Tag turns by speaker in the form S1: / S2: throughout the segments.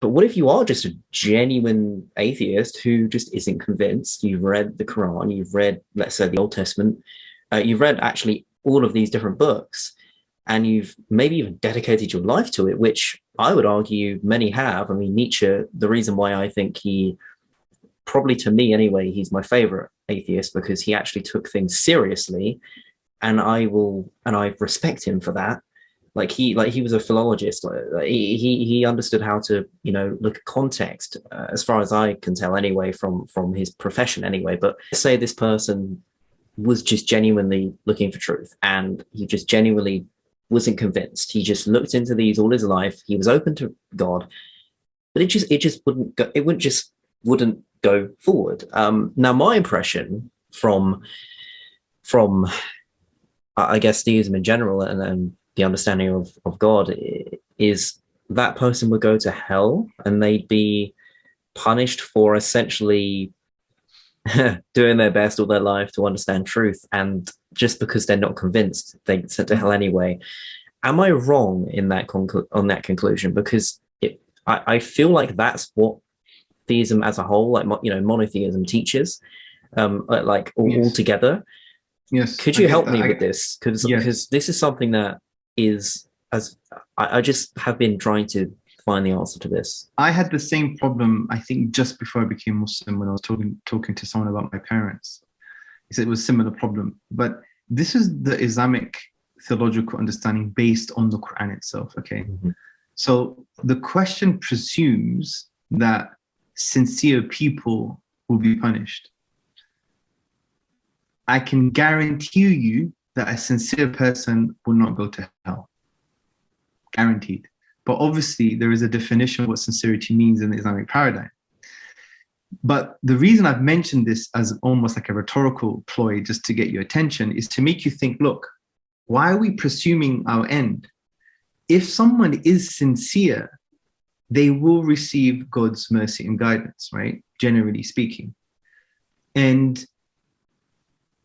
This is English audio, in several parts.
S1: But what if you are just a genuine atheist who just isn't convinced? You've read the Quran, you've read, let's say, the Old Testament, you've read actually all of these different books, and you've maybe even dedicated your life to it, which I would argue many have. I mean, Nietzsche, the reason why I think he, probably to me anyway, he's my favorite atheist because he actually took things seriously, and I respect him for that. Like he was a philologist. He understood how to look at context, as far as I can tell anyway, from his profession anyway. But say this person was just genuinely looking for truth, and he just genuinely wasn't convinced. He just looked into these all his life. He was open to God, but it just wouldn't go. It wouldn't go forward. Now, my impression from I guess theism in general, and the understanding of God, is that person would go to hell, and they'd be punished for essentially doing their best all their life to understand truth, and just because they're not convinced, they get sent to hell anyway. Am I wrong in that on that conclusion? Because I feel like that's what theism as a whole, like monotheism, teaches, like all
S2: Yes.
S1: together.
S2: Yes.
S1: Could
S2: I
S1: you
S2: get
S1: help
S2: that.
S1: me with this?
S2: Yes.
S1: Because this is something that is, as I just have been trying to find the answer to this.
S2: I had the same problem, I think, just before I became Muslim when I was talking to someone about my parents. He said it was a similar problem. But this is the Islamic theological understanding based on the Quran itself. Okay.
S1: Mm-hmm.
S2: So the question presumes that sincere people will be punished. I can guarantee you that a sincere person will not go to hell. Guaranteed. But obviously, there is a definition of what sincerity means in the Islamic paradigm. But the reason I've mentioned this as almost like a rhetorical ploy just to get your attention is to make you think, look, why are we presuming our end? If someone is sincere, they will receive God's mercy and guidance, right? Generally speaking. And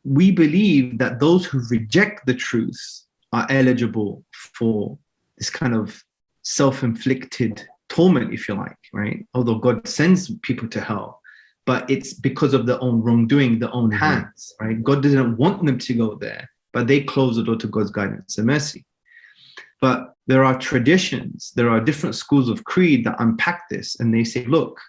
S2: we believe that those who reject the truth are eligible for this kind of self-inflicted torment, if you like, right? Although God sends people to hell, but it's because of their own wrongdoing, their own hands, right? God didn't want them to go there, but they closed the door to God's guidance and mercy. But there are traditions, there are different schools of creed that unpack this, and they say, look,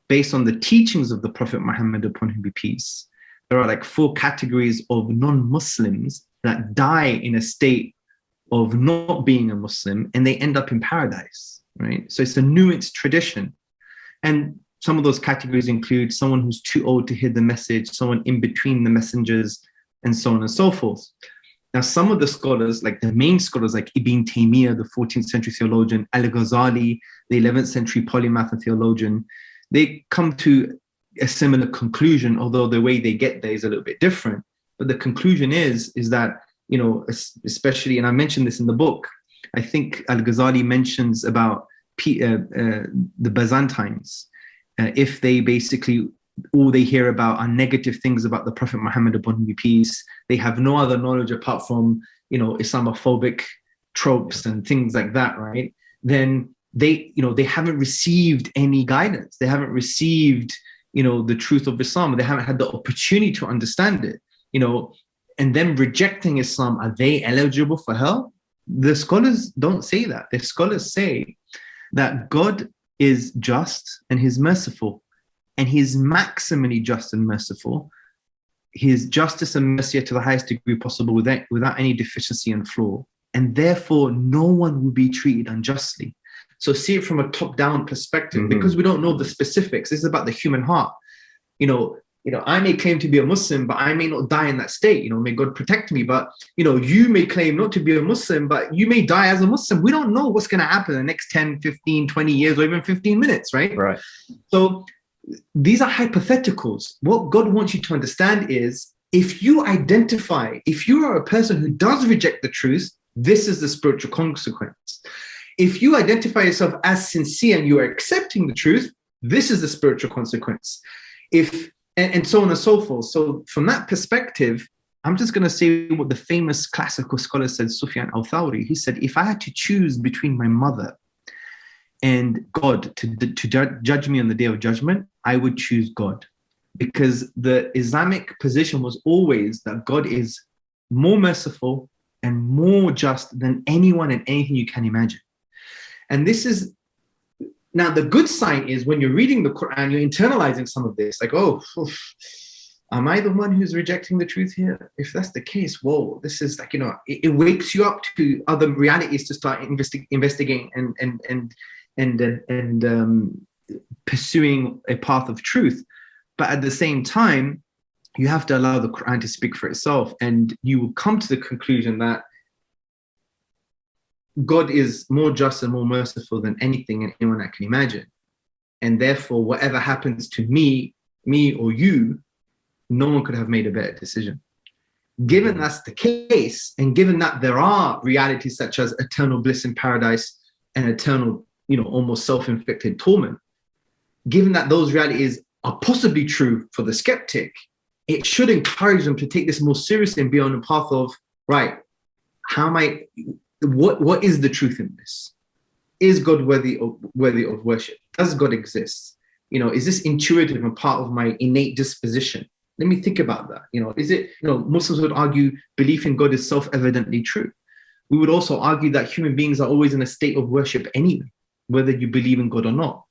S2: based on the teachings of the Prophet Muhammad, upon him be peace, there are like 4 categories of non-Muslims that die in a state of not being a Muslim, and they end up in paradise, right? So it's a nuanced tradition. And some of those categories include someone who's too old to hear the message, someone in between the messengers, and so on and so forth. Now, some of the scholars, like the main scholars like Ibn Taymiyyah, the 14th century theologian, Al-Ghazali, the 11th century polymath and theologian, they come to a similar conclusion, although the way they get there is a little bit different. But the conclusion is that, especially, and I mentioned this in the book, I think Al-Ghazali mentions about the Byzantines, if they basically, all they hear about are negative things about the Prophet Muhammad, upon him be peace, they have no other knowledge apart from, Islamophobic tropes and things like that, right? Then they haven't received any guidance. They haven't received, the truth of Islam. They haven't had the opportunity to understand it, and them rejecting Islam, are they eligible for hell? The scholars don't say that. The scholars say that God is just and he's merciful, and he's maximally just and merciful. His justice and mercy are to the highest degree possible without any deficiency and flaw. And therefore, no one will be treated unjustly. So see it from a top-down perspective, because we don't know the specifics. This is about the human heart. I may claim to be a Muslim, but I may not die in that state. May God protect me. But, you may claim not to be a Muslim, but you may die as a Muslim. We don't know what's going to happen in the next 10, 15, 20 years, or even 15 minutes, right?
S1: Right.
S2: So these are hypotheticals. What God wants you to understand is, if you are a person who does reject the truth, this is the spiritual consequence. If you identify yourself as sincere and you are accepting the truth, this is the spiritual consequence. And so on and so forth. So from that perspective, I'm just going to say what the famous classical scholar said, Sufyan al-Thawri. He said, if I had to choose between my mother and God to judge me on the day of judgment, I would choose God, because the Islamic position was always that God is more merciful and more just than anyone and anything you can imagine. And this is, now the good sign is when you're reading the Quran, you're internalizing some of this, like, oh, am I the one who's rejecting the truth here? If that's the case, whoa, this is like, it wakes you up to other realities to start investigating and pursuing a path of truth. But at the same time, you have to allow the Quran to speak for itself, and you will come to the conclusion that God is more just and more merciful than anything and anyone I can imagine. And therefore, whatever happens to me or you, no one could have made a better decision. Given that's the case, and given that there are realities such as eternal bliss in paradise and eternal, almost self-inflicted torment, given that those realities are possibly true for the skeptic, it should encourage them to take this more seriously and be on the path of, right, what is the truth in this? Is God worthy of worship? Does God exist? Is this intuitive and part of my innate disposition? Let me think about that. Is it, Muslims would argue belief in God is self-evidently true. We would also argue that human beings are always in a state of worship anyway, whether you believe in God or not.